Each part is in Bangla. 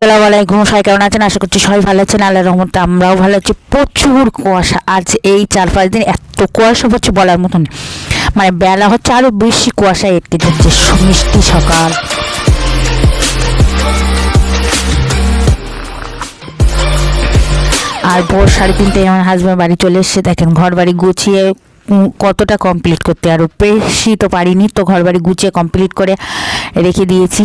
আসসালামু আলাইকুম, সবাই কেমন আছেন? আশা করছি সবাই ভালো আছেন। আল্লাহর রহমতে আমরাও ভালো আছি। প্রচুর কুয়াশা আজ এই 4-5 দিন, এত কুয়াশা হচ্ছে বলার মতন। মানে বেলা হচ্ছে আরো বেশি কুয়াশা এটকে যাচ্ছে। মিষ্টি সকাল, আর ভোর 3:30টায় আমার হাজব্যান্ড বাড়ি চলে এসেছে। দেখেন ঘর বাড়ি গুছিয়ে কতটা কমপ্লিট করতে, আরও বেশি তো পারিনি, তো ঘর বাড়ি গুছিয়ে কমপ্লিট করে রেখে দিয়েছি।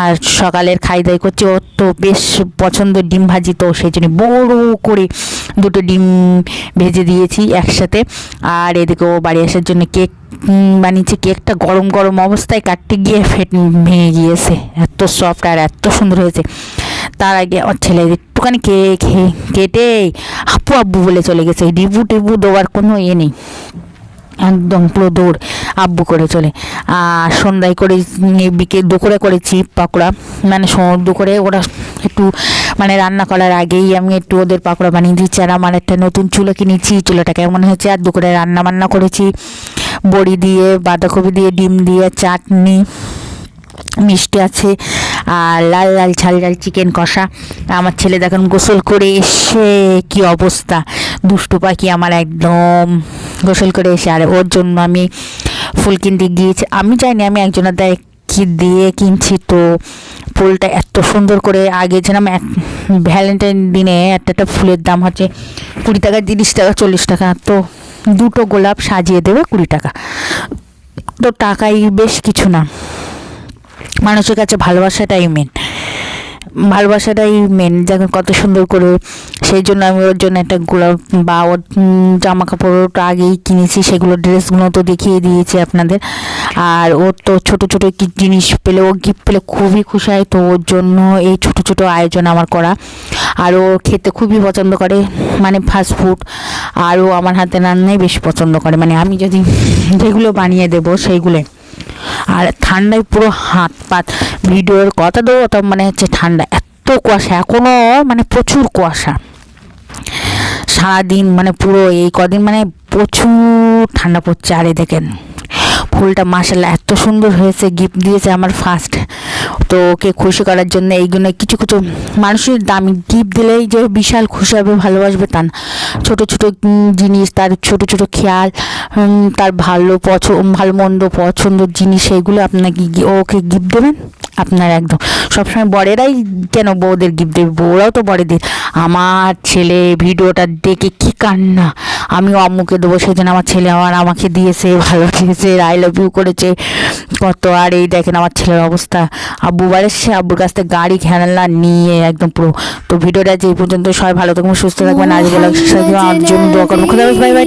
আর সকালের খাই দাই করছি। ওর তো বেশ পছন্দ ডিম ভাজি, তো সেই জন্য বড় করে 2টো ডিম ভেজে দিয়েছি একসাথে। আর এদিকে ও বাড়ি আসার জন্য কেক বানিয়েছি। কেকটা গরম গরম অবস্থায় কাটতে গিয়ে ভেঙে গিয়েছে। এত সফট আর এত সুন্দর হয়েছে। তার আগে আমার ছেলে একটুখানি কেটে আপু আব্বু বলে চলে গেছে। ডিবু টিবু দেওয়ার কোনো নেই, একদম পুরো দৌড় আব্বু করে চলে। আর সন্ধ্যায় করে দুপুরে করেছি পাকোড়া, মানে দুপুরে ওরা একটু মানে রান্না করার আগেই আমি একটু ওদের পাকোড়া বানিয়ে দিচ্ছি। আর আমার একটা নতুন চুলো কিনেছি, চুলোটা কেমন হয়েছে। আর দুপুরে রান্না বান্না করেছি বড়ি দিয়ে, বাঁধাকপি দিয়ে, ডিম দিয়ে, চাটনি, মিষ্টি আছে, আর লাল লাল ঝাল ঝাল চিকেন কষা। আমার ছেলে দেখেন গোসল করে এসে কি অবস্থা, দুষ্টু পাখি আমার একদম গোসল করে এসে। আর ওর জন্য আমি ফুল কিনতে গিয়েছি। আমি জানি আমি একজনের দ্বারা কি দিয়ে কিনছি, তো ফুলটা এত সুন্দর করে। আগে যেরকম ভ্যালেন্টাইন দিনে একটা ফুলের দাম হচ্ছে 20 টাকা, 30 টাকা, 40 টাকা, তো 2টো গোলাপ সাজিয়ে দেবে 20 টাকা। তো টাকাই বেশ কিছু না, মানুষের কাছে ভালোবাসাটাই মেন। যখন কত সুন্দর করে, সেই জন্য আমি ওর জন্য একটা গোলাপ বা ওর জামা কাপড়টা আগেই কিনেছি, সেগুলো ড্রেসগুলো তো দেখিয়ে দিয়েছি আপনাদের। আর ওর তো ছোটো ছোটো জিনিস পেলে, ও গিফট পেলে খুবই খুশি হয়, তো ওর জন্য এই ছোটো ছোটো আয়োজন আমার করা। আর ও খেতে খুবই পছন্দ করে, মানে ফাস্ট ফুড। আর ও আমার হাতে রান্নাই বেশি পছন্দ করে, মানে আমি যদি যেগুলো বানিয়ে দেবো সেইগুলো। আর ঠান্ডায় পুরো হাত পাত, ভিডিওর কথা দেবো তো মানে হচ্ছে ঠান্ডা, এত কুয়াশা এখনও, মানে প্রচুর কুয়াশা সারাদিন, মানে পুরো এই কদিন মানে প্রচুর ঠান্ডা পড়ছে। আরে দেখেন ফুলটা মাশাআল্লাহ এত সুন্দর হয়েছে, গিফট দিয়েছে আমার ফার্স্ট। তো ওকে খুশি করার জন্য এইগুলো কিছু কিছু মানুষের দামি গিফট দিলেই যে বিশাল খুশি হবে, ভালোবাসবে তা না। ছোটো ছোটো জিনিস, তার ছোটো ছোটো খেয়াল, তার ভালো মন্দ পছন্দের জিনিস, সেইগুলো আপনাকে ওকে গিফট দেবেন। আপনার একদম সবসময় বরেরাই কেন বউদের গিফট দেবে, বউরাও তো বড়দের। আমার ছেলে ভিডিওটা দেখে কি কান্না, আমিও আম্মুকে দেবো, সেই জন্য আমার ছেলে আমাকে দিয়েছে, ভালো দিয়েছে, আই লাভ ইউ করেছে কত। আর এই দেখেন আমার ছেলের অবস্থা, আব্বু বাড়ি এসে আব্বুর কাছ থেকে গাড়ি খেলনা নিয়ে একদম পুরো। তো ভিডিওটা যে পর্যন্ত, সবাই ভালো থাকবেন, সুস্থ থাকবেন। আজ বলার জন্য দোয়া করবো। Bye bye.